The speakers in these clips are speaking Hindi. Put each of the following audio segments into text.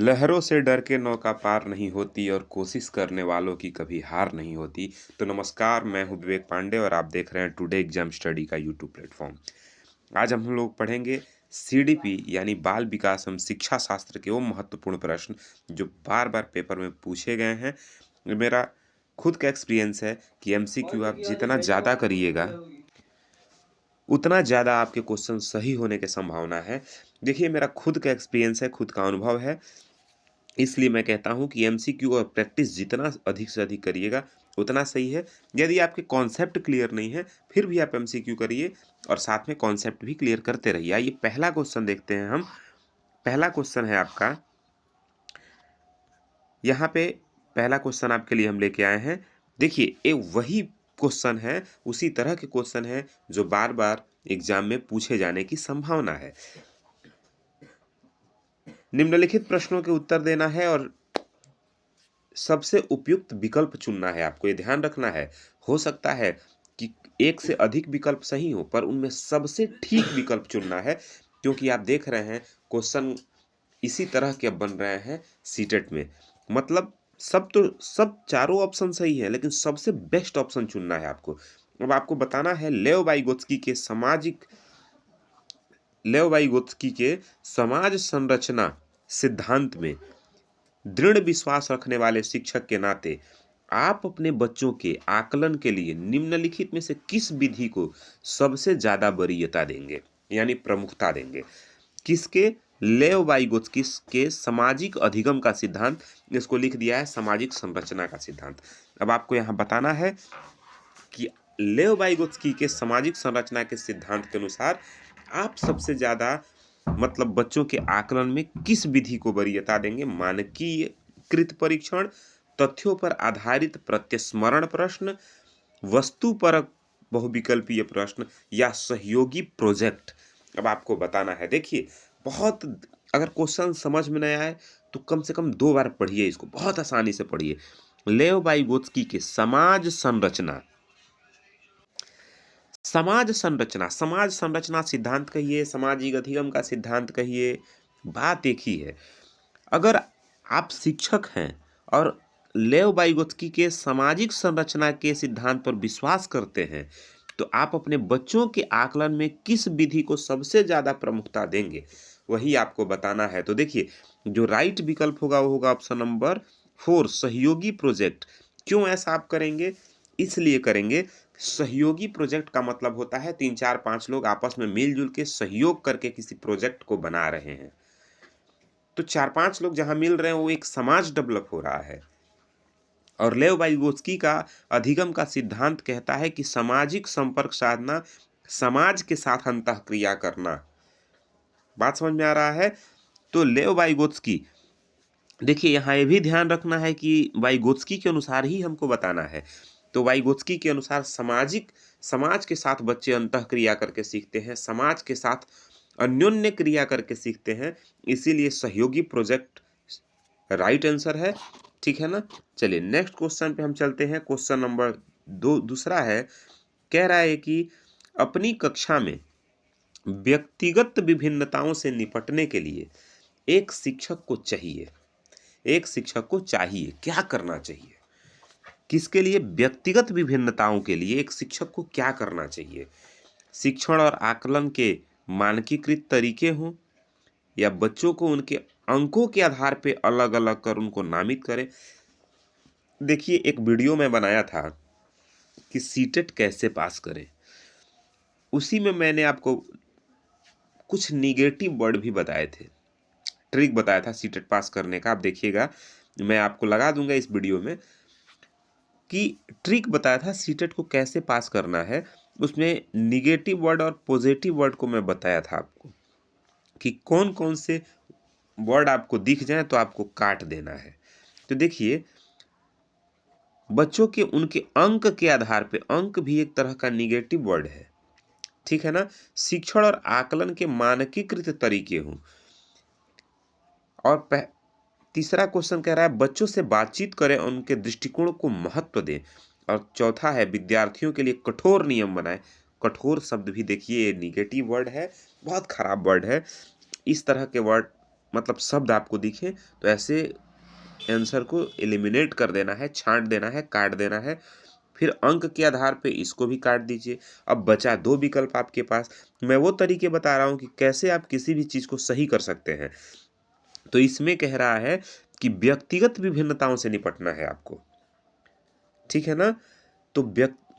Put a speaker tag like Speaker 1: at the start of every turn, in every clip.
Speaker 1: लहरों से डर के नौका पार नहीं होती और कोशिश करने वालों की कभी हार नहीं होती। तो नमस्कार, मैं हूं विवेक पांडे और आप देख रहे हैं टुडे एग्जाम स्टडी का यूट्यूब प्लेटफॉर्म। आज हम लोग पढ़ेंगे सीडीपी यानी बाल विकास एवं शिक्षा शास्त्र के वो महत्वपूर्ण प्रश्न जो बार बार पेपर में पूछे गए हैं। मेरा खुद का एक्सपीरियंस है कि एमसीक्यू आप जितना ज़्यादा करिएगा उतना ज़्यादा आपके क्वेश्चन सही होने की संभावना है। देखिए, मेरा खुद का एक्सपीरियंस है, खुद का अनुभव है, इसलिए मैं कहता हूँ कि एमसीक्यू और प्रैक्टिस जितना अधिक से अधिक करिएगा उतना सही है। यदि आपके कॉन्सेप्ट क्लियर नहीं है फिर भी आप एमसीक्यू करिए और साथ में कॉन्सेप्ट भी क्लियर करते रहिए। आइए पहला क्वेश्चन देखते हैं हम। पहला क्वेश्चन है आपका, यहाँ पे पहला क्वेश्चन आपके लिए हम लेके आए हैं। देखिए, ये वही क्वेश्चन है, उसी तरह के क्वेश्चन है जो बार बार एग्जाम में पूछे जाने की संभावना है। निम्नलिखित प्रश्नों के उत्तर देना है और सबसे उपयुक्त विकल्प चुनना है। आपको ये ध्यान रखना है, हो सकता है कि एक से अधिक विकल्प सही हो पर उनमें सबसे ठीक विकल्प चुनना है, क्योंकि आप देख रहे हैं क्वेश्चन इसी तरह के अब बन रहे हैं सीटेट में। मतलब सब चारों ऑप्शन सही है लेकिन सबसे बेस्ट ऑप्शन चुनना है आपको। अब आपको बताना है लेव वाइगोत्स्की के समाज संरचना सिद्धांत में दृढ़ विश्वास रखने वाले शिक्षक के नाते आप अपने बच्चों के आकलन के लिए निम्नलिखित में से किस विधि को सबसे ज्यादा वरीयता देंगे यानी प्रमुखता देंगे? किसके? लेव वाइगोत्स्की के सामाजिक अधिगम का सिद्धांत, इसको लिख दिया है सामाजिक संरचना का सिद्धांत। अब आपको यहाँ बताना है कि लेव वाइगोत्स्की के सामाजिक संरचना के सिद्धांत के अनुसार आप सबसे ज्यादा मतलब बच्चों के आकलन में किस विधि को वरीयता देंगे? मानकीकृत परीक्षण, तथ्यों पर आधारित प्रत्यस्मरण प्रश्न, वस्तुपरक बहुविकल्पीय प्रश्न या सहयोगी प्रोजेक्ट? अब आपको बताना है। देखिए, बहुत अगर क्वेश्चन समझ में नहीं आए तो कम से कम 2 बार पढ़िए, इसको बहुत आसानी से पढ़िए। लेव वाइगोत्स्की के समाज संरचना सिद्धांत कहिए, सामाजिक अधिगम का सिद्धांत कहिए, बात एक ही है। अगर आप शिक्षक हैं और लेव वाइगोत्स्की के सामाजिक संरचना के सिद्धांत पर विश्वास करते हैं तो आप अपने बच्चों के आकलन में किस विधि को सबसे ज्यादा प्रमुखता देंगे, वही आपको बताना है। तो देखिए, जो राइट विकल्प होगा वो होगा ऑप्शन नंबर 4, सहयोगी प्रोजेक्ट। क्यों ऐसा आप करेंगे? इसलिए करेंगे, सहयोगी प्रोजेक्ट का मतलब होता है 3 4 5 लोग आपस में मिलजुल के सहयोग करके किसी प्रोजेक्ट को बना रहे हैं। तो 4 5 लोग जहां मिल रहे हैं वो एक समाज डेवलप हो रहा है। और लेव वाइगोत्स्की का अधिगम का सिद्धांत कहता है कि सामाजिक संपर्क साधना, समाज के साथ अंतःक्रिया करना। बात समझ में आ रहा है? तो लेव वाइगोत्स्की, देखिए यहाँ ये भी ध्यान रखना है कि वाइगोत्स्की के अनुसार ही हमको बताना है। तो वाइगोत्स्की के अनुसार समाज के साथ बच्चे अंतःक्रिया करके सीखते हैं, समाज के साथ अन्योन्य क्रिया करके सीखते हैं, इसीलिए सहयोगी प्रोजेक्ट राइट आंसर है। ठीक है ना? चलिए नेक्स्ट क्वेश्चन पे हम चलते हैं। क्वेश्चन नंबर 2 दूसरा है, कह रहा है कि अपनी कक्षा में व्यक्तिगत विभिन्नताओं से निपटने के लिए एक शिक्षक को चाहिए क्या करना चाहिए? किसके लिए? व्यक्तिगत विभिन्नताओं के लिए एक शिक्षक को क्या करना चाहिए? शिक्षण और आकलन के मानकीकृत तरीके हों या बच्चों को उनके अंकों के आधार पे अलग अलग कर उनको नामित करें। देखिए, एक वीडियो मैं बनाया था कि सीटेट कैसे पास करें, उसी में मैंने आपको कुछ निगेटिव वर्ड भी बताए थे, ट्रिक बताया था सीटेट पास करने का। आप देखिएगा, मैं आपको लगा दूंगा इस वीडियो में कि ट्रिक बताया था सीटेट को कैसे पास करना है। उसमें निगेटिव वर्ड और पॉजिटिव वर्ड को मैं बताया था आपको कि कौन कौन से वर्ड आपको दिख जाए तो आपको काट देना है। तो देखिए, बच्चों के उनके अंक के आधार पे, अंक भी एक तरह का निगेटिव वर्ड है, ठीक है ना? शिक्षण और आकलन के मानकीकृत तरीके हों। और तीसरा क्वेश्चन कह रहा है बच्चों से बातचीत करें और उनके दृष्टिकोण को महत्व दें। और चौथा है विद्यार्थियों के लिए कठोर नियम बनाएं। कठोर शब्द भी देखिए ये निगेटिव वर्ड है, बहुत खराब वर्ड है। इस तरह के वर्ड मतलब शब्द आपको दिखे तो ऐसे आंसर को एलिमिनेट कर देना है, छांट देना है, काट देना है। फिर अंक के आधार पे इसको भी काट दीजिए। अब बचा 2 विकल्प आपके पास। मैं वो तरीके बता रहा हूँ कि कैसे आप किसी भी चीज़ को सही कर सकते हैं। तो इसमें कह रहा है कि व्यक्तिगत विभिन्नताओं से निपटना है आपको, ठीक है ना? तो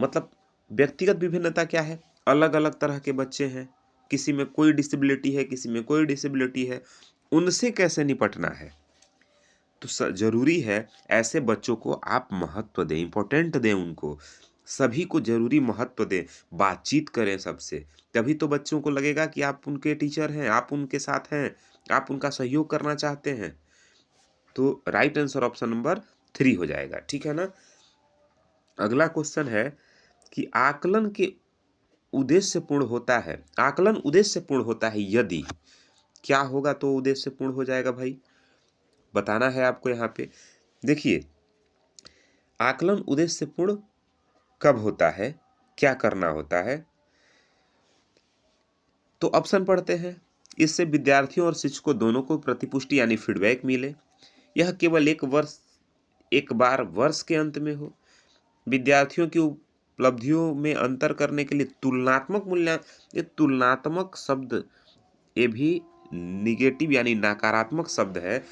Speaker 1: मतलब व्यक्तिगत विभिन्नता क्या है? अलग अलग तरह के बच्चे हैं, किसी में कोई डिसेबिलिटी है, किसी में कोई डिसेबिलिटी है, उनसे कैसे निपटना है? तो जरूरी है ऐसे बच्चों को आप महत्व दें, इंपॉर्टेंट दें उनको, सभी को जरूरी महत्व दें, बातचीत करें सबसे। तभी तो बच्चों को लगेगा कि आप उनके टीचर हैं, आप उनके साथ हैं, आप उनका सहयोग करना चाहते हैं। तो राइट आंसर ऑप्शन नंबर 3 हो जाएगा, ठीक है ना? अगला क्वेश्चन है कि आकलन के उद्देश्य पूर्ण होता है, आकलन उद्देश्य पूर्ण होता है यदि क्या होगा तो उद्देश्य पूर्ण हो जाएगा भाई, बताना है आपको यहाँ पे। देखिए, आकलन उद्देश्य पूर्ण कब होता है, क्या करना होता है? तो ऑप्शन पढ़ते हैं। इससे विद्यार्थियों और शिक्षकों दोनों को प्रतिपुष्टि यानी फीडबैक मिले। यह केवल एक बार वर्ष के अंत में हो। विद्यार्थियों की उपलब्धियों में अंतर करने के लिए तुलनात्मक ये तुलनात्मक शब्द ये भी निगेटिव यानी नकारात्मक शब्द है।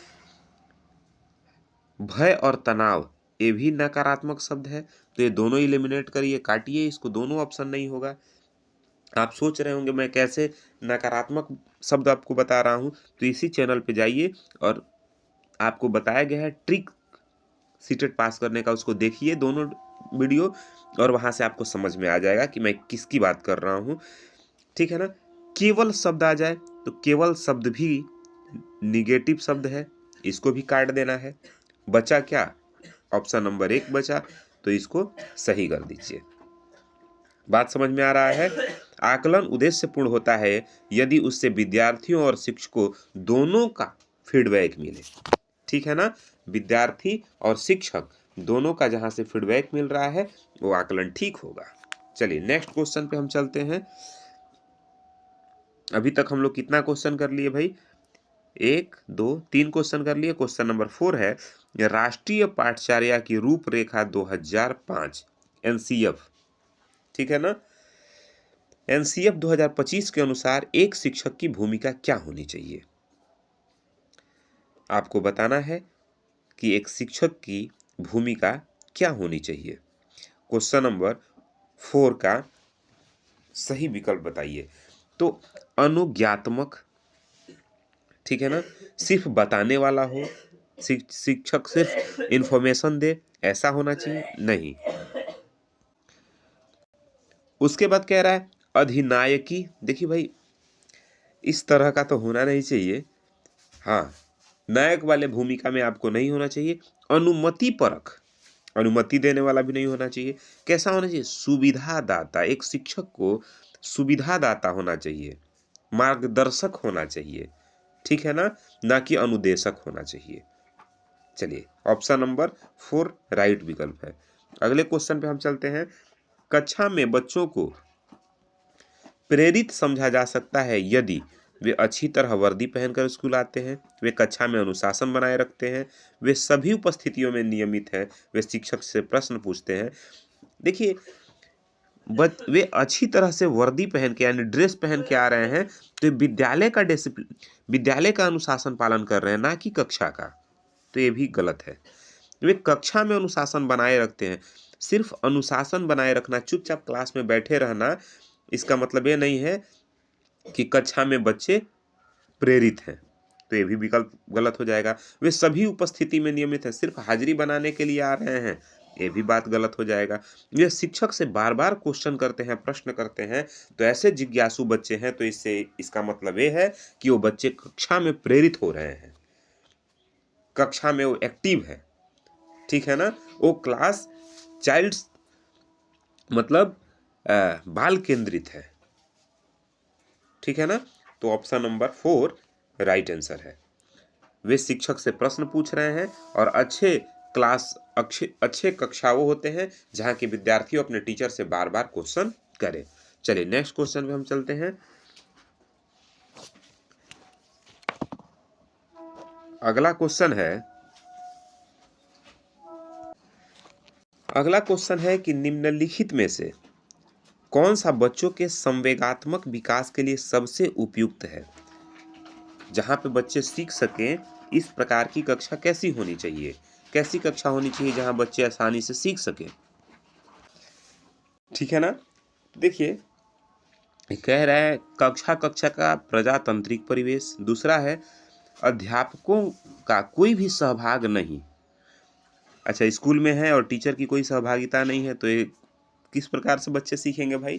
Speaker 1: भय और तनाव ये भी नकारात्मक शब्द है। तो ये दोनों एलिमिनेट करिए, काटिए इसको, दोनों ऑप्शन नहीं होगा। आप सोच रहे होंगे मैं कैसे नकारात्मक शब्द आपको बता रहा हूं, तो इसी चैनल पे जाइए और आपको बताया गया है ट्रिक सीटेट पास करने का, उसको देखिए दोनों वीडियो, और वहां से आपको समझ में आ जाएगा कि मैं किसकी बात कर रहा हूं, ठीक है ना? केवल शब्द आ जाए तो केवल शब्द भी निगेटिव शब्द है, इसको भी काट देना है। बचा क्या? ऑप्शन नंबर 1 बचा, तो इसको सही कर दीजिए। बात समझ में आ रहा है? आकलन उद्देश्य पूर्ण होता है यदि उससे विद्यार्थियों और शिक्षकों दोनों का फीडबैक मिले, ठीक है ना? विद्यार्थी और शिक्षक दोनों का जहां से फीडबैक मिल रहा है वो आकलन ठीक होगा। चलिए नेक्स्ट क्वेश्चन पे हम चलते हैं। अभी तक हम लोग कितना क्वेश्चन कर लिए भाई? 1 2 3 क्वेश्चन कर लिए। क्वेश्चन नंबर 4 है राष्ट्रीय पाठचर्या की रूपरेखा 2005 एनसीएफ, ठीक है ना? एनसीएफ 2025 के अनुसार एक शिक्षक की भूमिका क्या होनी चाहिए? आपको बताना है कि एक शिक्षक की भूमिका क्या होनी चाहिए। क्वेश्चन नंबर 4 का सही विकल्प बताइए। तो अनुज्ञात्मक, ठीक है ना? सिर्फ बताने वाला हो, शिक्षक सिर्फ इंफॉर्मेशन दे, ऐसा होना चाहिए? नहीं। उसके बाद कह रहा है अधिनायकी। देखिए भाई, इस तरह का तो होना नहीं चाहिए। हाँ, नायक वाले भूमिका में आपको नहीं होना चाहिए। अनुमति परक, अनुमति देने वाला भी नहीं होना चाहिए। कैसा होना चाहिए? सुविधादाता। एक शिक्षक को सुविधादाता होना चाहिए, मार्गदर्शक होना चाहिए, ठीक है ना? ना कि अनुदेशक होना चाहिए। चलिए, ऑप्शन नंबर 4 राइट विकल्प है। अगले क्वेश्चन पे हम चलते हैं। कक्षा में बच्चों को प्रेरित समझा जा सकता है यदि वे अच्छी तरह वर्दी पहनकर स्कूल आते हैं, वे कक्षा में अनुशासन बनाए रखते हैं, वे सभी उपस्थितियों में नियमित हैं, वे शिक्षक से प्रश्न पूछते हैं। देखिए, वे अच्छी तरह से वर्दी पहन के यानी ड्रेस पहन के आ रहे हैं, तो विद्यालय का डिसिप्लिन, विद्यालय का अनुशासन पालन कर रहे हैं, ना कि कक्षा का। तो ये भी गलत है। वे कक्षा में अनुशासन बनाए रखते हैं। सिर्फ अनुशासन बनाए रखना, चुपचाप क्लास में बैठे रहना, इसका मतलब ये नहीं है कि कक्षा में बच्चे प्रेरित हैं। तो ये भी विकल्प गलत हो जाएगा। वे सभी उपस्थिति में नियमित हैं, सिर्फ हाजिरी बनाने के लिए आ रहे हैं, ये भी बात गलत हो जाएगा। ये शिक्षक से बार बार क्वेश्चन करते हैं, प्रश्न करते हैं, तो ऐसे जिज्ञासु बच्चे हैं, तो इसका मतलब ये है कि वो बच्चे कक्षा में प्रेरित हो रहे हैं, कक्षा में वो एक्टिव है, ठीक है ना? वो क्लास चाइल्ड मतलब बाल केंद्रित है, ठीक है ना? तो ऑप्शन नंबर 4 राइट आंसर है। वे शिक्षक से प्रश्न पूछ रहे हैं और अच्छे कक्षा वो होते हैं जहां के विद्यार्थी अपने टीचर से बार बार क्वेश्चन करें। चलिए नेक्स्ट क्वेश्चन पे हम चलते हैं। अगला क्वेश्चन है कि निम्नलिखित में से कौन सा बच्चों के संवेगात्मक विकास के लिए सबसे उपयुक्त है। जहां पे बच्चे सीख सकें इस प्रकार की कक्षा कैसी होनी चाहिए, कैसी कक्षा होनी चाहिए जहां बच्चे आसानी से सीख सकें। ठीक है ना। देखिए, कह रहा है कक्षा का प्रजातांत्रिक परिवेश। दूसरा है अध्यापकों का कोई भी सहभाग नहीं। अच्छा, स्कूल में है और टीचर की कोई सहभागिता नहीं है, तो ये किस प्रकार से बच्चे सीखेंगे भाई,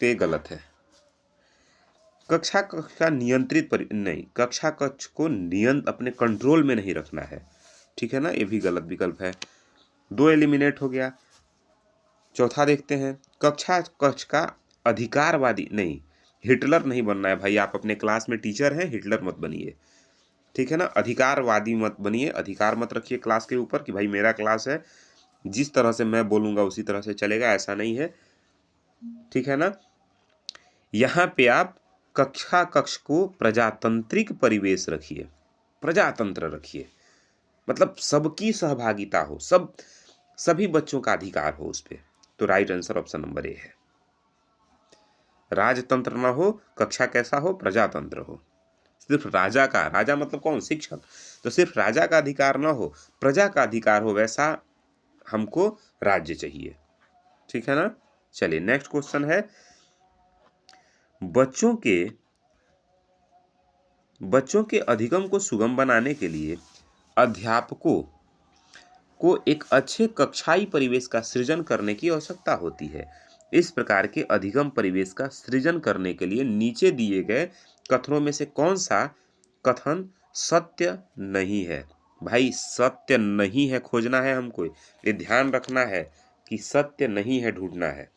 Speaker 1: तो ये गलत है। कक्षा नियंत्रित नहीं, कक्षा कक्ष को अपने कंट्रोल में नहीं रखना है। ठीक है ना, ये भी गलत विकल्प है। 2 एलिमिनेट हो गया। चौथा देखते हैं, कक्षा कक्ष का अधिकारवादी नहीं, हिटलर नहीं बनना है भाई। आप अपने क्लास में टीचर हैं, हिटलर मत बनिए। ठीक है ना, अधिकारवादी मत बनिए, अधिकार मत रखिए क्लास के ऊपर कि भाई मेरा क्लास है, जिस तरह से मैं बोलूंगा उसी तरह से चलेगा, ऐसा नहीं है। ठीक है ना। यहाँ पे आप कक्षा कक्ष को प्रजातांत्रिक परिवेश रखिए, प्रजातंत्र रखिए, मतलब सबकी सहभागिता हो, सभी बच्चों का अधिकार हो उस पे। तो right answer option number A है। राजतंत्र ना हो, कक्षा कैसा हो, प्रजातंत्र हो। सिर्फ राजा मतलब कौन, शिक्षक, तो सिर्फ राजा का अधिकार ना हो, प्रजा का अधिकार हो, वैसा हमको राज्य चाहिए। ठीक है ना। चलिए नेक्स्ट क्वेश्चन है, बच्चों के अधिगम को सुगम बनाने के लिए अध्यापकों को एक अच्छे कक्षाई परिवेश का सृजन करने की आवश्यकता होती है। इस प्रकार के अधिगम परिवेश का सृजन करने के लिए नीचे दिए गए कथनों में से कौन सा कथन सत्य नहीं है। भाई सत्य नहीं है खोजना है हमको, ये ध्यान रखना है कि सत्य नहीं है ढूंढना है।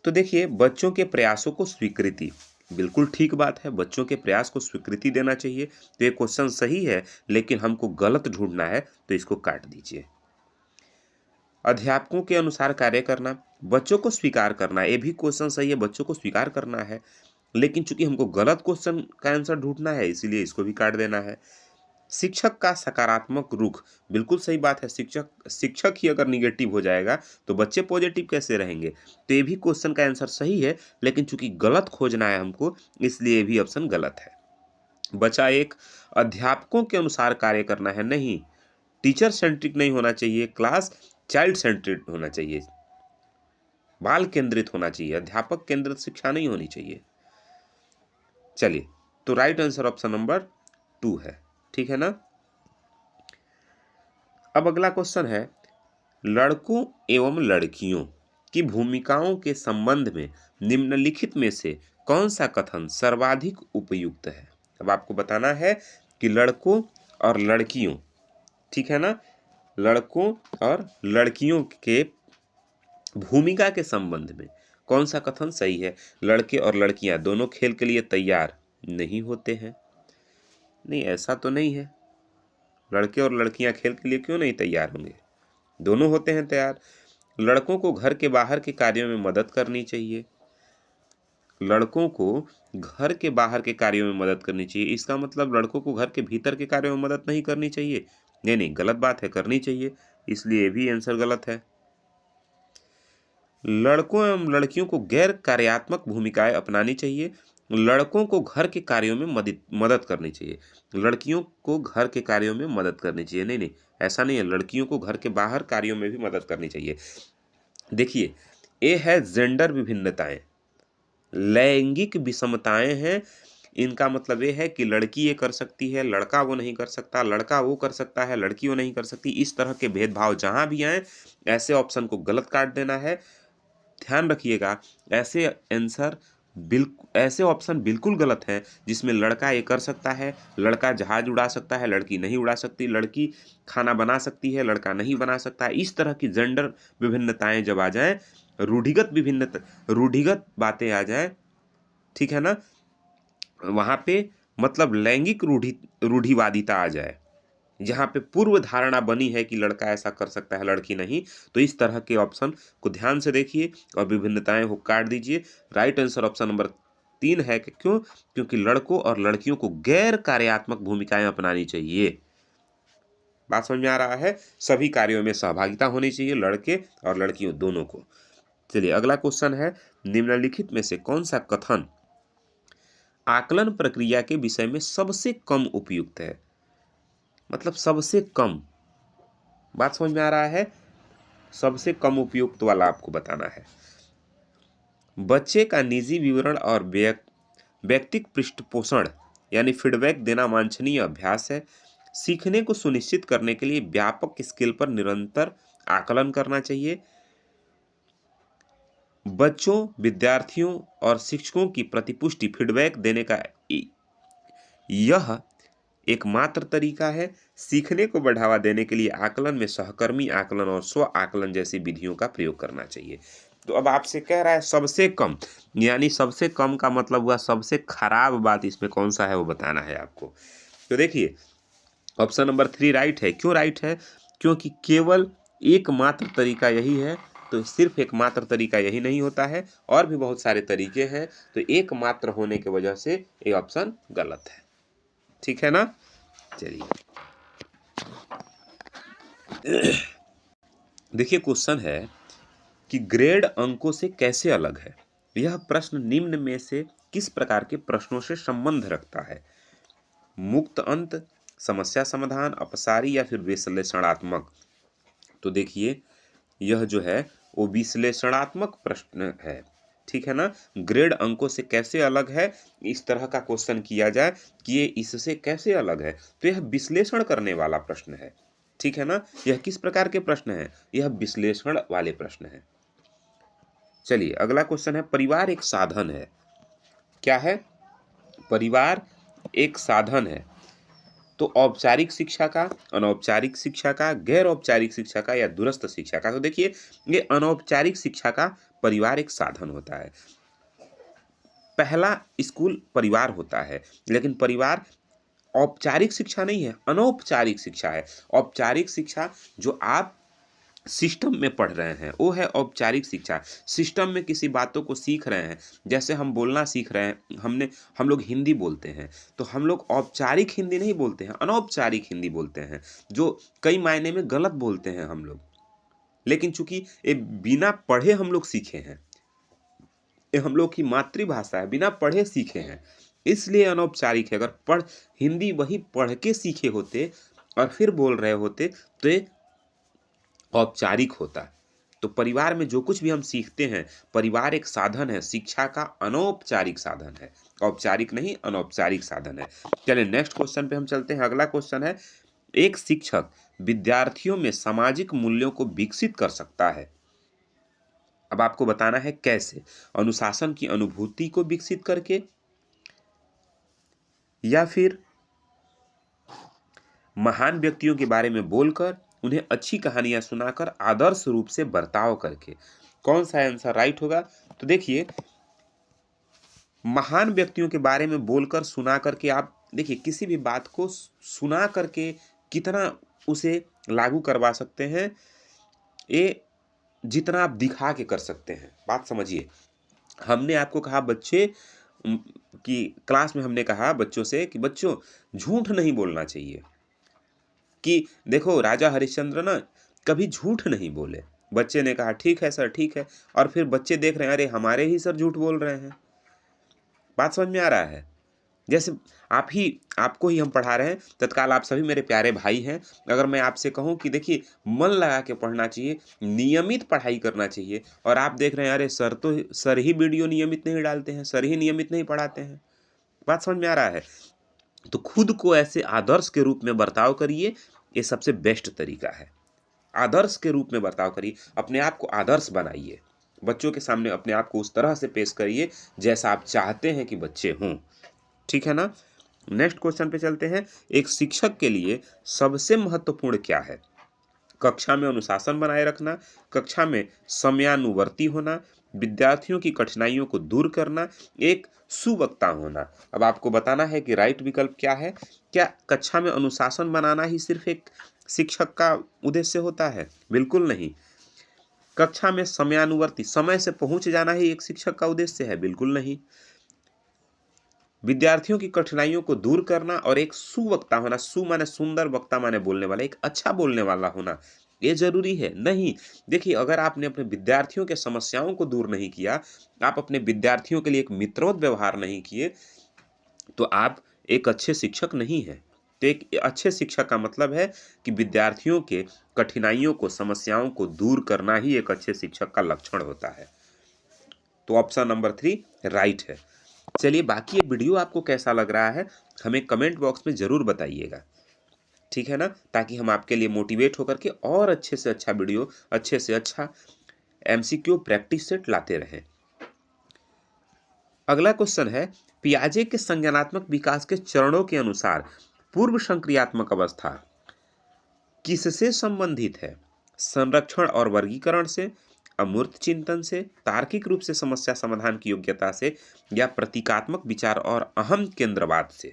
Speaker 1: तो देखिए, बच्चों के प्रयासों को स्वीकृति, बिल्कुल ठीक बात है, बच्चों के प्रयास को स्वीकृति देना चाहिए। तो ये क्वेश्चन सही है, लेकिन हमको गलत ढूंढना है, तो इसको काट दीजिए। अध्यापकों के अनुसार कार्य करना, बच्चों को स्वीकार करना, ये भी क्वेश्चन सही है, बच्चों को स्वीकार करना है, लेकिन चूंकि हमको गलत क्वेश्चन का आंसर ढूंढना है, इसीलिए इसको भी काट देना है। शिक्षक का सकारात्मक रुख, बिल्कुल सही बात है। शिक्षक ही अगर निगेटिव हो जाएगा तो बच्चे पॉजिटिव कैसे रहेंगे। तो ये भी क्वेश्चन का आंसर सही है, लेकिन चूंकि गलत खोजना है हमको, इसलिए भी ऑप्शन गलत है। बचा एक, अध्यापकों के अनुसार कार्य करना है, नहीं, टीचर सेंट्रिक नहीं होना चाहिए, क्लास चाइल्ड सेंट्रिक होना चाहिए, बाल केंद्रित होना चाहिए, अध्यापक केंद्रित शिक्षा नहीं होनी चाहिए। चलिए, तो राइट आंसर ऑप्शन नंबर 2 है। ठीक है ना। अब अगला क्वेश्चन है, लड़कों एवं लड़कियों की भूमिकाओं के संबंध में निम्नलिखित में से कौन सा कथन सर्वाधिक उपयुक्त है। अब आपको बताना है कि लड़कों और लड़कियों, ठीक है ना, लड़कों और लड़कियों के भूमिका के संबंध में कौन सा कथन सही है। लड़के और लड़कियां दोनों खेल के लिए तैयार नहीं होते हैं। नहीं, ऐसा तो नहीं है। लड़के और लड़कियां खेल के लिए क्यों नहीं तैयार होंगे, दोनों होते हैं तैयार। लड़कों को घर के बाहर के कार्यों में मदद करनी चाहिए, लड़कों को घर के बाहर के कार्यों में मदद करनी चाहिए। इसका मतलब लड़कों को घर के भीतर के कार्यों में मदद नहीं करनी चाहिए। नहीं, गलत बात है, करनी चाहिए, इसलिए भी आंसर गलत है। लड़कों एवं लड़कियों को गैर कार्यात्मक भूमिकाएं अपनानी चाहिए, लड़कों को घर के कार्यों में मदद करनी चाहिए, लड़कियों को घर के कार्यों में मदद करनी चाहिए। नहीं, ऐसा नहीं है, लड़कियों को घर के बाहर कार्यों में भी मदद करनी चाहिए। देखिए, ये है जेंडर विभिन्नताएं, लैंगिक विषमताएं हैं। इनका मतलब ये है कि लड़की ये कर सकती है, लड़का वो नहीं कर सकता, लड़का वो कर सकता है, लड़की वो नहीं कर सकती। इस तरह के भेदभाव जहां भी आए, ऐसे ऑप्शन को गलत काट देना है। ध्यान रखिएगा, ऐसे ऑप्शन बिल्कुल गलत हैं जिसमें लड़का ये कर सकता है, लड़का जहाज उड़ा सकता है, लड़की नहीं उड़ा सकती, लड़की खाना बना सकती है, लड़का नहीं बना सकता। इस तरह की जेंडर विभिन्नताएं जब आ जाएं, रूढ़िगत बातें आ जाएं, ठीक है ना, वहां पे मतलब लैंगिक रूढ़िवादिता आ जाए, जहाँ पे पूर्व धारणा बनी है कि लड़का ऐसा कर सकता है, लड़की नहीं, तो इस तरह के ऑप्शन को ध्यान से देखिए और विभिन्नताएं को काट दीजिए। राइट आंसर ऑप्शन नंबर 3 है कि क्यों? क्योंकि लड़कों और लड़कियों को गैर कार्यात्मक भूमिकाएं अपनानी चाहिए। बात समझ में आ रहा है? सभी कार्यों में सहभागिता होनी चाहिए लड़के और लड़कियों दोनों को। चलिए अगला क्वेश्चन है, निम्नलिखित में से कौन सा कथन आकलन प्रक्रिया के विषय में सबसे कम उपयुक्त है? मतलब सबसे कम, बात समझ में आ रहा है? सबसे कम उपयुक्त वाला आपको बताना है। बच्चे का निजी विवरण और व्यक्तिक पृष्ठपोषण यानी फीडबैक देना वांछनीय अभ्यास है। सीखने को सुनिश्चित करने के लिए व्यापक स्केल पर निरंतर आकलन करना चाहिए। बच्चों, विद्यार्थियों और शिक्षकों की प्रतिपुष्टि फीडबैक देने का यह एकमात्र तरीका है। सीखने को बढ़ावा देने के लिए आकलन में सहकर्मी आकलन और स्व आकलन जैसी विधियों का प्रयोग करना चाहिए। तो अब आपसे कह रहा है सबसे कम, यानी सबसे कम का मतलब हुआ सबसे खराब बात इसमें कौन सा है वो बताना है आपको। तो देखिए ऑप्शन नंबर 3 राइट है। क्यों राइट है? क्योंकि केवल एकमात्र तरीका यही है। तो सिर्फ एकमात्र तरीका यही नहीं होता है, और भी बहुत सारे तरीके हैं। तो एकमात्र होने की वजह से ये ऑप्शन गलत है। ठीक है ना? चलिए देखिए क्वेश्चन है कि ग्रेड अंकों से कैसे अलग है? यह प्रश्न निम्न में से किस प्रकार के प्रश्नों से संबंध रखता है? मुक्त अंत, समस्या समाधान, अपसारी या फिर विश्लेषणात्मक? तो देखिए यह जो है वो विश्लेषणात्मक प्रश्न है। ठीक है ना? ग्रेड अंकों से कैसे अलग है, इस तरह का क्वेश्चन किया जाए कि ये इससे कैसे अलग है, तो यह विश्लेषण करने वाला प्रश्न है। ठीक है ना? यह किस प्रकार के प्रश्न है? यह विश्लेषण वाले प्रश्न है। चलिए अगला क्वेश्चन है, परिवार एक साधन है। क्या है? परिवार एक साधन है। तो औपचारिक शिक्षा का, अनौपचारिक शिक्षा का, गैर औपचारिक शिक्षा का या दूरस्थ शिक्षा का? तो देखिए ये अनौपचारिक शिक्षा का परिवार एक साधन होता है। पहला स्कूल परिवार होता है, लेकिन परिवार औपचारिक शिक्षा नहीं है, अनौपचारिक शिक्षा है। औपचारिक शिक्षा जो आप सिस्टम में पढ़ रहे हैं वो है औपचारिक शिक्षा। सिस्टम में किसी बातों को सीख रहे हैं, जैसे हम बोलना सीख रहे हैं, हम लोग हिंदी बोलते हैं, तो हम लोग औपचारिक हिंदी नहीं बोलते हैं, अनौपचारिक हिंदी बोलते हैं, जो कई मायने में गलत बोलते हैं हम लोग। लेकिन चूंकि ये बिना पढ़े हम लोग सीखे हैं, ये हम लोग की मातृभाषा है, बिना पढ़े सीखे हैं, इसलिए अनौपचारिक है। अगर हिंदी वही पढ़ के सीखे होते और फिर बोल रहे होते तो ये औपचारिक होता। तो परिवार में जो कुछ भी हम सीखते हैं, परिवार एक साधन है, शिक्षा का अनौपचारिक साधन है, औपचारिक नहीं अनौपचारिक साधन है। चलिए नेक्स्ट क्वेश्चन पे हम चलते हैं। अगला क्वेश्चन है, एक शिक्षक विद्यार्थियों में सामाजिक मूल्यों को विकसित कर सकता है। अब आपको बताना है कैसे। अनुशासन की अनुभूति को विकसित करके, या फिर महान व्यक्तियों के बारे में बोलकर, उन्हें अच्छी कहानियां सुनाकर, आदर्श रूप से बर्ताव करके? कौन सा आंसर राइट होगा? तो देखिए महान व्यक्तियों के बारे में बोलकर, सुना करके, आप देखिए किसी भी बात को सुना करके कितना उसे लागू करवा सकते हैं, ये जितना आप दिखा के कर सकते हैं। बात समझिए। हमने आपको कहा बच्चे कि क्लास में हमने कहा बच्चों से कि बच्चों झूठ नहीं बोलना चाहिए, कि देखो राजा हरिश्चंद्र ना कभी झूठ नहीं बोले। बच्चे ने कहा ठीक है सर, ठीक है। और फिर बच्चे देख रहे हैं अरे हमारे ही सर झूठ बोल रहे हैं। बात समझ में आ रहा है? जैसे आपको ही हम पढ़ा रहे हैं, तत्काल आप सभी मेरे प्यारे भाई हैं। अगर मैं आपसे कहूं कि देखिए मन लगा के पढ़ना चाहिए, नियमित पढ़ाई करना चाहिए, और आप देख रहे हैं अरे सर ही वीडियो नियमित नहीं डालते हैं, सर ही नियमित नहीं पढ़ाते हैं। बात समझ में आ रहा है? तो खुद को ऐसे आदर्श के रूप में बर्ताव करिए, ये सबसे बेस्ट तरीका है। आदर्श के रूप में बर्ताव करिए, अपने आप को आदर्श बनाइए, बच्चों के सामने अपने आप को उस तरह से पेश करिए जैसा आप चाहते हैं कि बच्चे हों। ठीक है ना? नेक्स्ट क्वेश्चन पे चलते हैं। एक शिक्षक के लिए सबसे महत्वपूर्ण क्या है? कक्षा में अनुशासन बनाए रखना, कक्षा में समयानुवर्ती होना, विद्यार्थियों की कठिनाइयों को दूर करना, एक सुवक्ता होना। अब आपको बताना है कि राइट विकल्प क्या है। क्या कक्षा में अनुशासन बनाना ही सिर्फ एक शिक्षक का उद्देश्य होता है? बिल्कुल नहीं। कक्षा में समयानुवर्ती, समय से पहुंच जाना ही एक शिक्षक का उद्देश्य है? बिल्कुल नहीं। विद्यार्थियों की कठिनाइयों को दूर करना और एक सुवक्ता होना, सु माने सुंदर, वक्ता माने बोलने वाला, एक अच्छा बोलने वाला होना, ये जरूरी है। नहीं, देखिए अगर आपने अपने विद्यार्थियों के समस्याओं को दूर नहीं किया, आप अपने विद्यार्थियों के लिए एक मित्रवत व्यवहार नहीं किए, तो आप एक अच्छे शिक्षक नहीं हैं। तो एक अच्छे शिक्षक का मतलब है कि विद्यार्थियों के कठिनाइयों को, समस्याओं को दूर करना ही एक अच्छे शिक्षक का लक्षण होता है। तो ऑप्शन नंबर 3 राइट है। चलिए, बाकी ये वीडियो आपको कैसा लग रहा है हमें कमेंट बॉक्स में ज़रूर बताइएगा, ठीक है ना, ताकि हम आपके लिए मोटिवेट होकर के और अच्छे से अच्छा वीडियो, अच्छे से अच्छा एमसीक्यू प्रैक्टिस सेट लाते रहें। अगला क्वेश्चन है, पियाजे के संज्ञानात्मक विकास के चरणों के अनुसार पूर्व संक्रियात्मक अवस्था किससे संबंधित है? संरक्षण और वर्गीकरण से, अमूर्त चिंतन से, तार्किक रूप से समस्या समाधान की योग्यता से, या प्रतीकात्मक विचार और अहम केंद्रवाद से?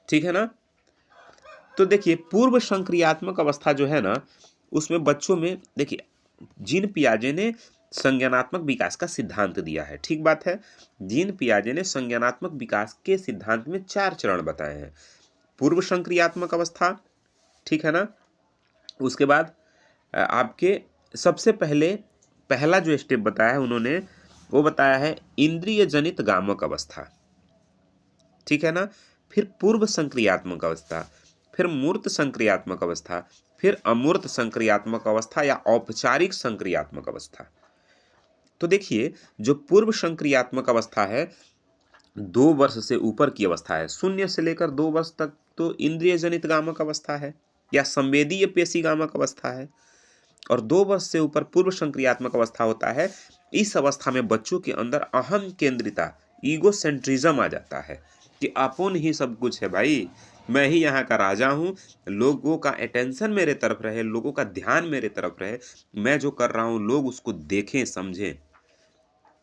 Speaker 1: ठीक है ना। तो देखिए, पूर्व संक्रियात्मक अवस्था जो है ना, उसमें बच्चों में देखिए, जीन पियाजे ने संज्ञानात्मक विकास का सिद्धांत दिया है। ठीक बात है। जीन पियाजे ने संज्ञानात्मक विकास के सिद्धांत में 4 चरण बताए हैं। पूर्व संक्रियात्मक अवस्था, ठीक है ना। उसके बाद आपके सबसे पहला जो स्टेप बताया है उन्होंने, वो बताया है इंद्रिय जनित गामक अवस्था, ठीक है ना। फिर पूर्व संक्रियात्मक अवस्था, फिर मूर्त संक्रियात्मक अवस्था, फिर अमूर्त संक्रियात्मक अवस्था या औपचारिक संक्रियात्मक अवस्था। तो देखिए, जो पूर्व संक्रियात्मक अवस्था है, 2 वर्ष से ऊपर की अवस्था है। 0 से लेकर 2 वर्ष तक तो इंद्रिय जनित गामक अवस्था है या संवेदीय पेशी गामक अवस्था है, और 2 वर्ष से ऊपर पूर्व संक्रियात्मक अवस्था होता है। इस अवस्था में बच्चों के अंदर अहम केंद्रिता, ईगोसेंट्रिज्म आ जाता है कि अपन ही सब कुछ है भाई, मैं ही यहाँ का राजा हूँ, लोगों का अटेंशन मेरे तरफ रहे, लोगों का ध्यान मेरे तरफ रहे, मैं जो कर रहा हूँ लोग उसको देखें, समझें।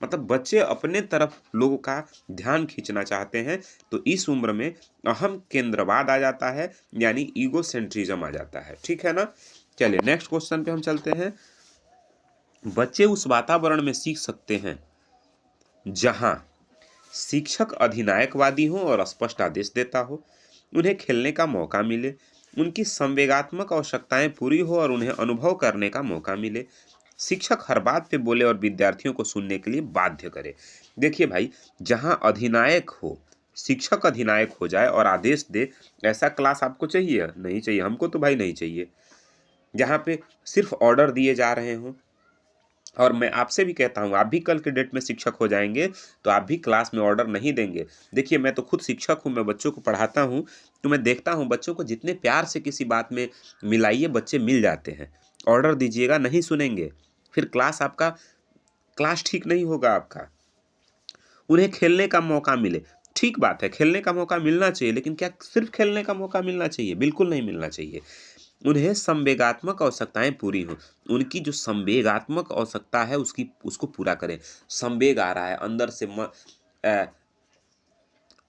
Speaker 1: मतलब बच्चे अपने तरफ लोगों का ध्यान खींचना चाहते हैं, तो इस उम्र में अहम केंद्रवाद आ जाता है, यानी ईगोसेंट्रिज्म आ जाता है। ठीक है ना। चलिए नेक्स्ट क्वेश्चन पे हम चलते हैं। बच्चे उस वातावरण में सीख सकते हैं जहां शिक्षक अधिनायकवादी हो और स्पष्ट आदेश देता हो, उन्हें खेलने का मौका मिले, उनकी संवेगात्मक आवश्यकताएं पूरी हो और उन्हें अनुभव करने का मौका मिले, शिक्षक हर बात पे बोले और विद्यार्थियों को सुनने के लिए बाध्य करे। देखिए भाई, जहां अधिनायक हो, शिक्षक अधिनायक हो जाए और आदेश दे, ऐसा क्लास आपको चाहिए? नहीं चाहिए, हमको तो भाई नहीं चाहिए। जहाँ पे सिर्फ ऑर्डर दिए जा रहे हों, और मैं आपसे भी कहता हूँ, आप भी कल के डेट में शिक्षक हो जाएंगे तो आप भी क्लास में ऑर्डर नहीं देंगे। देखिए, मैं तो खुद शिक्षक हूँ, मैं बच्चों को पढ़ाता हूँ, तो मैं देखता हूँ बच्चों को जितने प्यार से किसी बात में मिलाइए, बच्चे मिल जाते हैं। ऑर्डर दीजिएगा, नहीं सुनेंगे, फिर क्लास ठीक नहीं होगा आपका। उन्हें खेलने का मौका मिले, ठीक बात है, खेलने का मौका मिलना चाहिए, लेकिन क्या सिर्फ खेलने का मौका मिलना चाहिए? बिल्कुल नहीं मिलना चाहिए। उन्हें संवेगात्मक आवश्यकताएं पूरी हों, उनकी जो संवेगात्मक आवश्यकता है उसको पूरा करें। संवेग आ रहा है अंदर से, अ,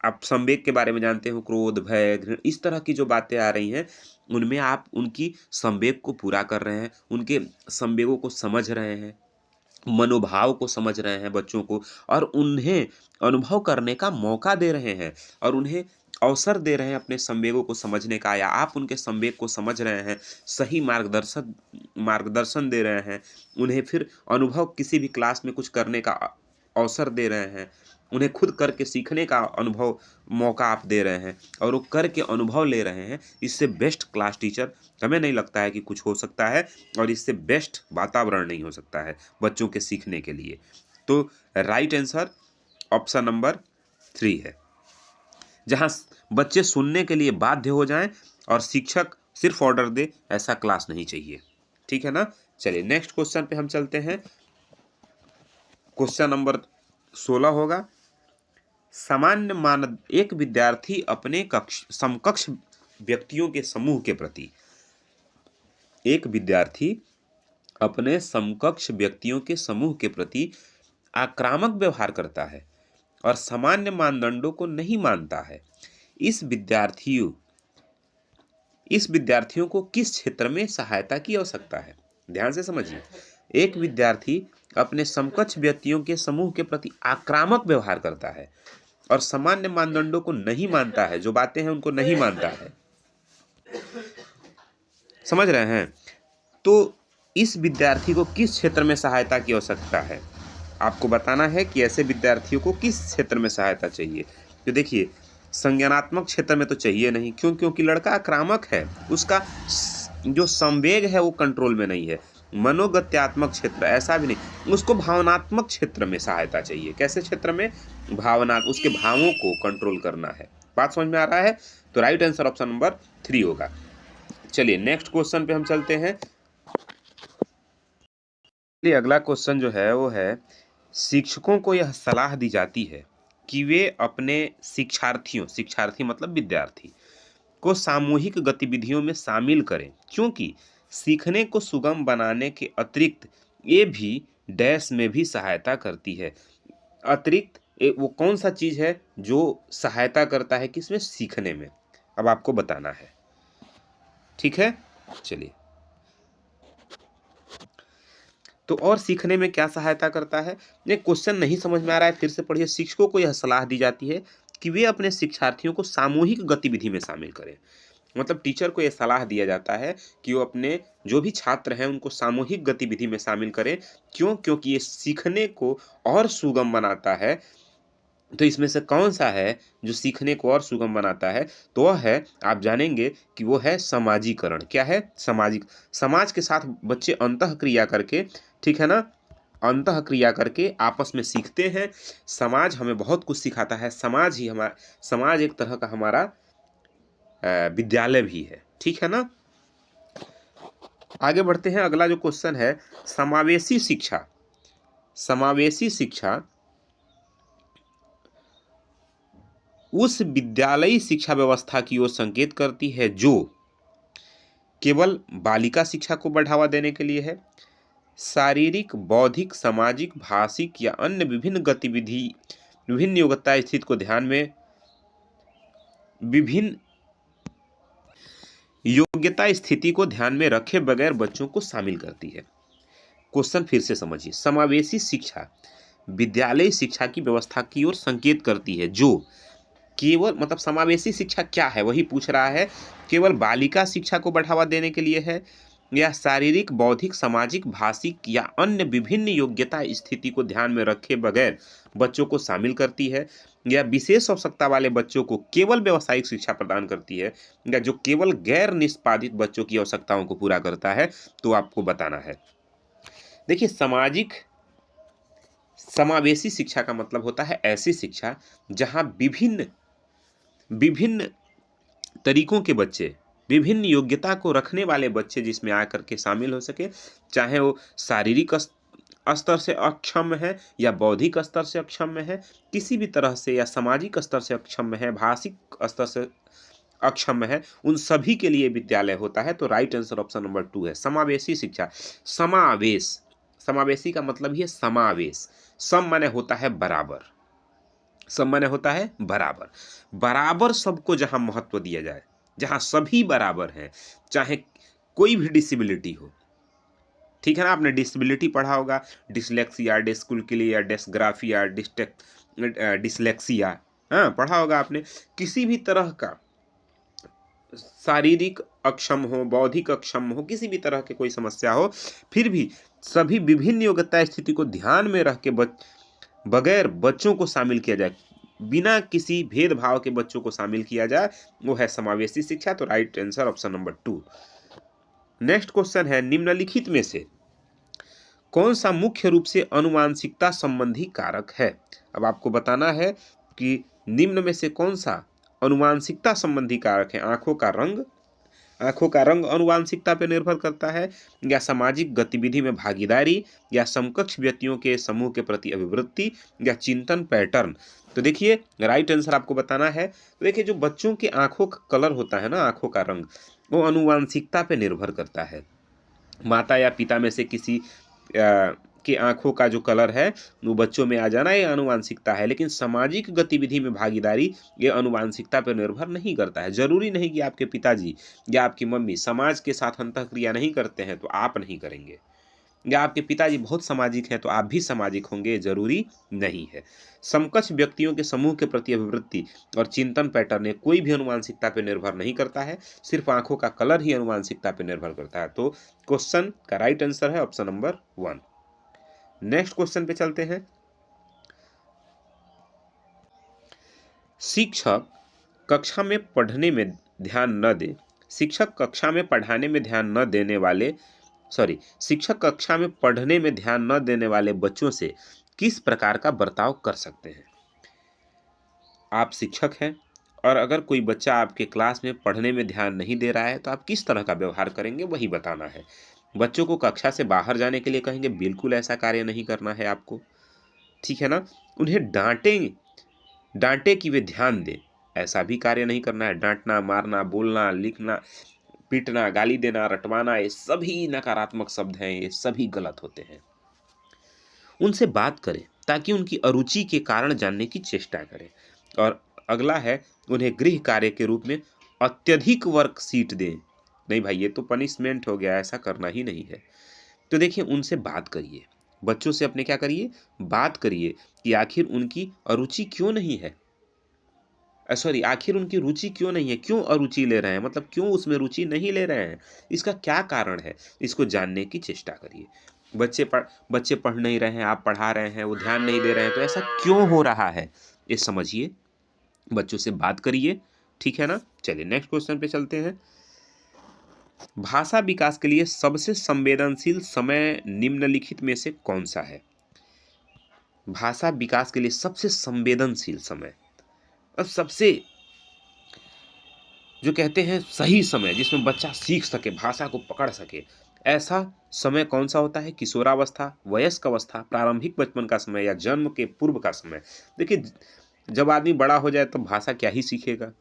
Speaker 1: आप संवेग के बारे में जानते हो, क्रोध, भय, घृण, इस तरह की जो बातें आ रही हैं, उनमें आप उनकी संवेग को पूरा कर रहे हैं, उनके संवेगों को समझ रहे हैं, मनोभाव को समझ रहे हैं बच्चों को, और उन्हें अनुभव करने का मौका दे रहे हैं, और उन्हें अवसर दे रहे हैं अपने संवेगों को समझने का, या आप उनके संवेग को समझ रहे हैं, सही मार्गदर्शन दे रहे हैं, उन्हें फिर अनुभव, किसी भी क्लास में कुछ करने का अवसर दे रहे हैं, उन्हें खुद करके सीखने का अनुभव मौका आप दे रहे हैं, और वो करके अनुभव ले रहे हैं। इससे बेस्ट क्लास टीचर हमें नहीं लगता है कि कुछ हो सकता है, और इससे बेस्ट वातावरण नहीं हो सकता है बच्चों के सीखने के लिए। तो राइट आंसर ऑप्शन नंबर 3 है, जहां बच्चे सुनने के लिए बाध्य हो जाएं और शिक्षक सिर्फ ऑर्डर दे, ऐसा क्लास नहीं चाहिए। ठीक है ना। चलिए नेक्स्ट क्वेश्चन पे हम चलते हैं। क्वेश्चन नंबर 16 होगा, सामान्य मानद एक विद्यार्थी अपने समकक्ष व्यक्तियों के समूह के प्रति, एक विद्यार्थी अपने समकक्ष व्यक्तियों के समूह के प्रति आक्रामक व्यवहार करता है और सामान्य मानदंडों को नहीं मानता है। इस विद्यार्थियों को किस क्षेत्र में सहायता की आवश्यकता है? ध्यान से समझिए। एक विद्यार्थी अपने समकक्ष व्यक्तियों के समूह के प्रति आक्रामक व्यवहार करता है और सामान्य मानदंडों को नहीं मानता है, जो बातें हैं उनको नहीं मानता है, समझ रहे हैं, तो इस विद्यार्थी को किस क्षेत्र में सहायता की आवश्यकता है? आपको बताना है कि ऐसे विद्यार्थियों को किस क्षेत्र में सहायता चाहिए। तो देखिए, संज्ञानात्मक क्षेत्र में तो चाहिए नहीं, क्योंकि लड़का आक्रामक है, उसका जो संवेग है वो कंट्रोल में नहीं है। मनोगत्यात्मक क्षेत्र ऐसा भी नहीं, उसको भावनात्मक क्षेत्र में सहायता चाहिए। कैसे क्षेत्र में? भावना, उसके भावों को कंट्रोल करना है। बात समझ में आ रहा है? तो राइट आंसर ऑप्शन नंबर 3 होगा। चलिए नेक्स्ट क्वेश्चन पे हम चलते हैं। अगला क्वेश्चन जो है वो है, शिक्षकों को यह सलाह दी जाती है कि वे अपने शिक्षार्थी मतलब विद्यार्थी को सामूहिक गतिविधियों में शामिल करें, क्योंकि सीखने को सुगम बनाने के अतिरिक्त ये भी डैश में भी सहायता करती है। अतिरिक्त वो कौन सा चीज है जो सहायता करता है किसमें? सीखने में। अब आपको बताना है, ठीक है। चलिए, तो और सीखने में क्या सहायता करता है? ये क्वेश्चन नहीं समझ में आ रहा है, फिर से पढ़िए। शिक्षकों को यह सलाह दी जाती है कि वे अपने शिक्षार्थियों को सामूहिक गतिविधि में शामिल करें। मतलब टीचर को यह सलाह दिया जाता है कि वो अपने जो भी छात्र हैं उनको सामूहिक गतिविधि में शामिल करें। क्यों? क्योंकि ये सीखने को और सुगम बनाता है। तो इसमें से कौन सा है जो सीखने को और सुगम बनाता है? तो वह है, आप जानेंगे कि वो है समाजीकरण। क्या है? सामाजिक। समाज के साथ बच्चे अंतः क्रिया करके, ठीक है ना, अंतः क्रिया करके आपस में सीखते हैं। समाज हमें बहुत कुछ सिखाता है। समाज एक तरह का हमारा विद्यालय भी है, ठीक है ना। आगे बढ़ते हैं। अगला जो क्वेश्चन है, समावेशी शिक्षा। समावेशी शिक्षा उस विद्यालयी शिक्षा व्यवस्था की ओर संकेत करती है जो केवल बालिका शिक्षा को बढ़ावा देने के लिए है, शारीरिक, बौद्धिक, सामाजिक, भाषिक या अन्य विभिन्न विभिन्न योग्यता स्थिति को ध्यान में रखे बगैर बच्चों को शामिल करती है। क्वेश्चन फिर से समझिए। समावेशी शिक्षा विद्यालय शिक्षा की व्यवस्था की ओर संकेत करती है जो केवल, मतलब समावेशी शिक्षा क्या है वही पूछ रहा है, केवल बालिका शिक्षा को बढ़ावा देने के लिए है, या शारीरिक, बौद्धिक, सामाजिक, भाषिक या अन्य विभिन्न योग्यता स्थिति को ध्यान में रखे बगैर बच्चों को शामिल करती है, या विशेष आवश्यकता वाले बच्चों को केवल व्यावसायिक शिक्षा प्रदान करती है, या जो केवल गैर निष्पादित बच्चों की आवश्यकताओं को पूरा करता है। तो आपको बताना है। देखिए, समावेशी शिक्षा का मतलब होता है ऐसी शिक्षा जहां विभिन्न तरीकों के बच्चे, विभिन्न योग्यता को रखने वाले बच्चे जिसमें आकर के शामिल हो सके, चाहे वो शारीरिक स्तर से अक्षम है या बौद्धिक स्तर से अक्षम है, किसी भी तरह से, या सामाजिक स्तर से अक्षम है, भाषिक स्तर से अक्षम है, उन सभी के लिए विद्यालय होता है। तो राइट आंसर ऑप्शन नंबर 2 है, समावेशी शिक्षा। समावेश, समावेशी का मतलब ही है समावेश। सम माने होता है बराबर, सब माने होता है बराबर। बराबर सबको जहां महत्व दिया जाए, जहां सभी बराबर हैं, चाहे कोई भी डिसेबिलिटी हो, ठीक है ना। आपने डिसेबिलिटी पढ़ा होगा, डिसलेक्सिया, डिस्कुल्कुलिया, डिस्ग्राफिया, डिसलेक्सिया, हाँ पढ़ा होगा आपने। किसी भी तरह का शारीरिक अक्षम हो, बौद्धिक अक्षम हो, किसी भी तरह की कोई समस्या हो, फिर भी सभी विभिन्न योग्यता स्थिति को ध्यान में रख के बगैर बच्चों को शामिल किया जाए, बिना किसी भेदभाव के बच्चों को शामिल किया जाए, वो है समावेशी शिक्षा। तो right answer option number 2। Next question है, निम्नलिखित में से कौन सा मुख्य रूप से अनुवांशिकता संबंधी कारक है? अब आपको बताना है कि निम्न में से कौन सा अनुवांशिकता संबंधी कारक है। आंखों का रंग अनुवांशिकता पर निर्भर करता है, या सामाजिक गतिविधि में भागीदारी, या समकक्ष व्यक्तियों के समूह के प्रति अभिवृत्ति, या चिंतन पैटर्न। तो देखिए, राइट आंसर आपको बताना है। तो देखिए, जो बच्चों की आंखों का कलर होता है ना, आंखों का रंग, वो अनुवांशिकता पे निर्भर करता है। माता या पिता में से किसी की आंखों का जो कलर है वो बच्चों में आ जाना, ये अनुवांशिकता है। लेकिन सामाजिक गतिविधि में भागीदारी ये अनुवांशिकता पर निर्भर नहीं करता है। जरूरी नहीं कि आपके पिताजी या आपकी मम्मी समाज के साथ अंतःक्रिया नहीं करते हैं तो आप नहीं करेंगे, या आपके पिताजी बहुत सामाजिक हैं तो आप भी सामाजिक होंगे, जरूरी नहीं है। समकक्ष व्यक्तियों के समूह के प्रति अभिवृत्ति और चिंतन पैटर्न ये कोई भी अनुवांशिकता पे निर्भर नहीं करता है, सिर्फ आंखों का कलर ही अनुवांशिकता पे निर्भर करता है। तो क्वेश्चन का राइट आंसर है ऑप्शन नंबर 1। नेक्स्ट क्वेश्चन पे चलते हैं। शिक्षक कक्षा में पढ़ने में ध्यान न दे शिक्षक कक्षा में पढ़ाने में ध्यान न देने वाले शिक्षक कक्षा में पढ़ने में ध्यान न देने वाले बच्चों से किस प्रकार का बर्ताव कर सकते हैं। आप शिक्षक हैं और अगर कोई बच्चा आपके क्लास में पढ़ने में ध्यान नहीं दे रहा है तो आप किस तरह का व्यवहार करेंगे वही बताना है। बच्चों को कक्षा से बाहर जाने के लिए कहेंगे, बिल्कुल ऐसा कार्य नहीं करना है आपको, ठीक है ना। उन्हें डांटे कि वे ध्यान दें, ऐसा भी कार्य नहीं करना है। डांटना, मारना, बोलना, लिखना, पीटना, गाली देना, रटवाना, ये सभी नकारात्मक शब्द हैं, ये सभी गलत होते हैं। उनसे बात करें ताकि उनकी अरुचि के कारण जानने की चेष्टा करें। और अगला है, उन्हें गृह कार्य के रूप में अत्यधिक वर्कशीट दें। नहीं भाई, ये तो पनिशमेंट हो गया, ऐसा करना ही नहीं है। तो देखिए, उनसे बात करिए, बच्चों से अपने क्या करिए, बात करिए कि आखिर उनकी अरुचि क्यों नहीं है, आखिर उनकी रुचि क्यों नहीं है, क्यों अरुचि ले रहे हैं, मतलब क्यों उसमें रुचि नहीं ले रहे हैं, इसका क्या कारण है, इसको जानने की चेष्टा करिए। बच्चे पढ़ नहीं रहे हैं, आप पढ़ा रहे हैं, वो ध्यान नहीं दे रहे हैं, तो ऐसा क्यों हो रहा है ये समझिए, बच्चों से बात करिए, ठीक है ना। चलिए नेक्स्ट क्वेश्चन पे चलते हैं। भाषा विकास के लिए सबसे संवेदनशील समय निम्नलिखित में से कौन सा है। भाषा विकास के लिए सबसे संवेदनशील समय, अब सबसे जो कहते हैं सही समय जिसमें बच्चा सीख सके, भाषा को पकड़ सके, ऐसा समय कौन सा होता है। किशोरावस्था, वयस्क अवस्था, प्रारंभिक बचपन का समय या जन्म के पूर्व का समय। देखिए, जब आदमी बड़ा हो जाए तो भाषा क्या ही सीखेगा।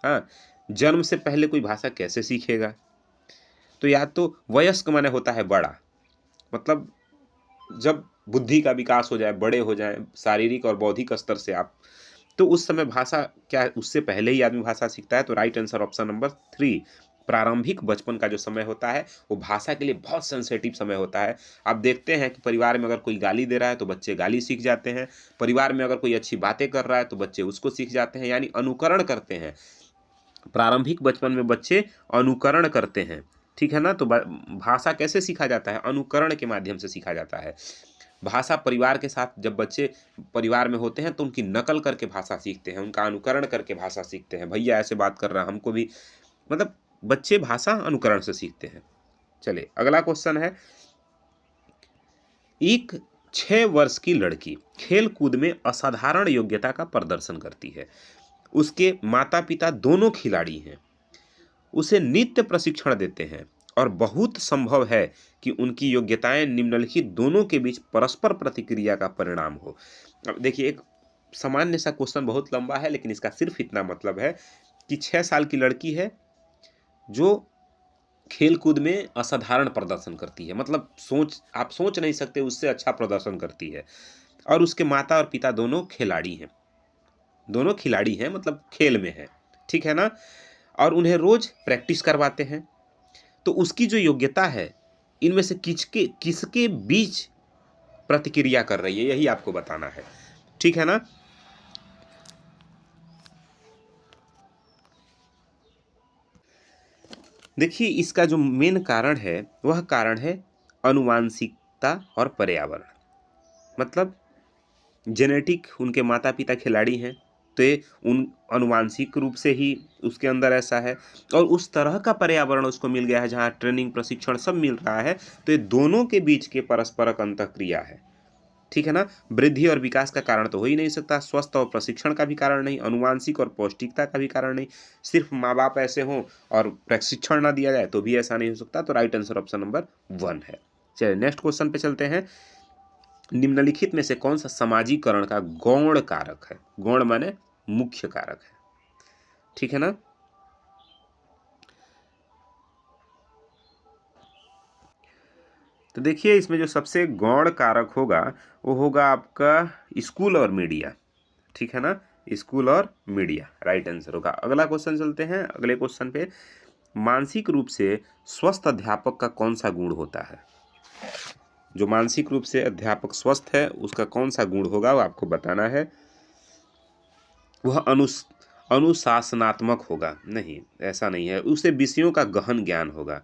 Speaker 1: हाँ, जन्म से पहले कोई भाषा कैसे सीखेगा। तो या तो वयस्क माने होता है बड़ा, मतलब जब बुद्धि का विकास हो जाए, बड़े हो जाए शारीरिक और बौद्धिक स्तर से आप, तो उस समय भाषा क्या, उससे पहले ही आदमी भाषा सीखता है। तो राइट आंसर ऑप्शन नंबर 3, प्रारंभिक बचपन का जो समय होता है वो भाषा के लिए बहुत सेंसिटिव समय होता है। आप देखते हैं कि परिवार में अगर कोई गाली दे रहा है तो बच्चे गाली सीख जाते हैं, परिवार में अगर कोई अच्छी बातें कर रहा है तो बच्चे उसको सीख जाते हैं, यानी अनुकरण करते हैं। प्रारंभिक बचपन में बच्चे अनुकरण करते हैं, ठीक है ना। तो भाषा कैसे सीखा जाता है, अनुकरण के माध्यम से सीखा जाता है। भाषा परिवार के साथ, जब बच्चे परिवार में होते हैं तो उनकी नकल करके भाषा सीखते हैं, उनका अनुकरण करके भाषा सीखते हैं। भैया ऐसे बात कर रहा है, हमको भी, मतलब बच्चे भाषा अनुकरण से सीखते हैं। चलिए अगला क्वेश्चन है। एक 6 वर्ष की लड़की खेल कूद में असाधारण योग्यता का प्रदर्शन करती है, उसके माता पिता दोनों खिलाड़ी हैं, उसे नित्य प्रशिक्षण देते हैं और बहुत संभव है कि उनकी योग्यताएं निम्नलिखित दोनों के बीच परस्पर प्रतिक्रिया का परिणाम हो। अब देखिए, एक सामान्य सा क्वेश्चन, बहुत लंबा है, लेकिन इसका सिर्फ इतना मतलब है कि 6 साल की लड़की है जो खेल कूद में असाधारण प्रदर्शन करती है, मतलब आप सोच नहीं सकते उससे अच्छा प्रदर्शन करती है, और उसके माता और पिता दोनों खिलाड़ी हैं, मतलब खेल में है, ठीक है ना, और उन्हें रोज प्रैक्टिस करवाते हैं। तो उसकी जो योग्यता है, इनमें से किसके बीच प्रतिक्रिया कर रही है, यही आपको बताना है, ठीक है ना। देखिए, इसका जो मेन कारण है वह कारण है आनुवांशिकता और पर्यावरण, मतलब जेनेटिक, उनके माता पिता खिलाड़ी हैं तो ये उन आनुवांशिक रूप से ही उसके अंदर ऐसा है, और उस तरह का पर्यावरण उसको मिल गया है जहाँ ट्रेनिंग प्रशिक्षण सब मिल रहा है, तो ये दोनों के बीच के परस्परक अंतःक्रिया है, ठीक है ना। वृद्धि और विकास का कारण तो हो ही नहीं सकता, स्वस्थ और प्रशिक्षण का भी कारण नहीं, अनुवांशिक और पौष्टिकता का भी कारण नहीं, सिर्फ माँ बाप ऐसे हों और प्रशिक्षण ना दिया जाए तो भी ऐसा नहीं हो सकता। तो राइट आंसर ऑप्शन नंबर 1 है। चलिए नेक्स्ट क्वेश्चन पे चलते हैं। निम्नलिखित में से कौन सा समाजीकरण का गौण कारक है। गौण माने मुख्य कारक है, ठीक है ना। तो देखिए, इसमें जो सबसे गौण कारक होगा वो होगा आपका स्कूल और मीडिया, ठीक है ना, स्कूल और मीडिया राइट आंसर होगा। अगला क्वेश्चन चलते हैं। अगले क्वेश्चन पे, मानसिक रूप से स्वस्थ अध्यापक का कौन सा गुण होता है। जो मानसिक रूप से अध्यापक स्वस्थ है उसका कौन सा गुण होगा वो आपको बताना है। वह अनुशासनात्मक होगा, नहीं, ऐसा नहीं है। उसे विषयों का गहन ज्ञान होगा,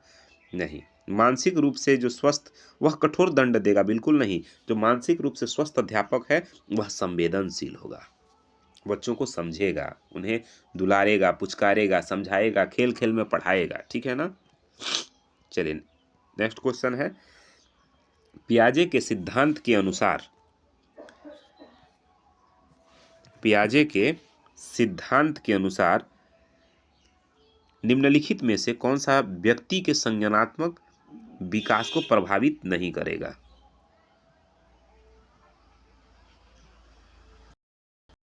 Speaker 1: नहीं। मानसिक रूप से जो स्वस्थ, वह कठोर दंड देगा, बिल्कुल नहीं। जो मानसिक रूप से स्वस्थ अध्यापक है वह संवेदनशील होगा, बच्चों को समझेगा, उन्हें दुलारेगा, पुचकारेगा, समझाएगा, खेल खेल में पढ़ाएगा, ठीक है ना। चलिए नेक्स्ट क्वेश्चन है, पियाजे के सिद्धांत के अनुसार, पियाजे के सिद्धांत के अनुसार निम्नलिखित में से कौन सा व्यक्ति के संज्ञानात्मक विकास को प्रभावित नहीं करेगा।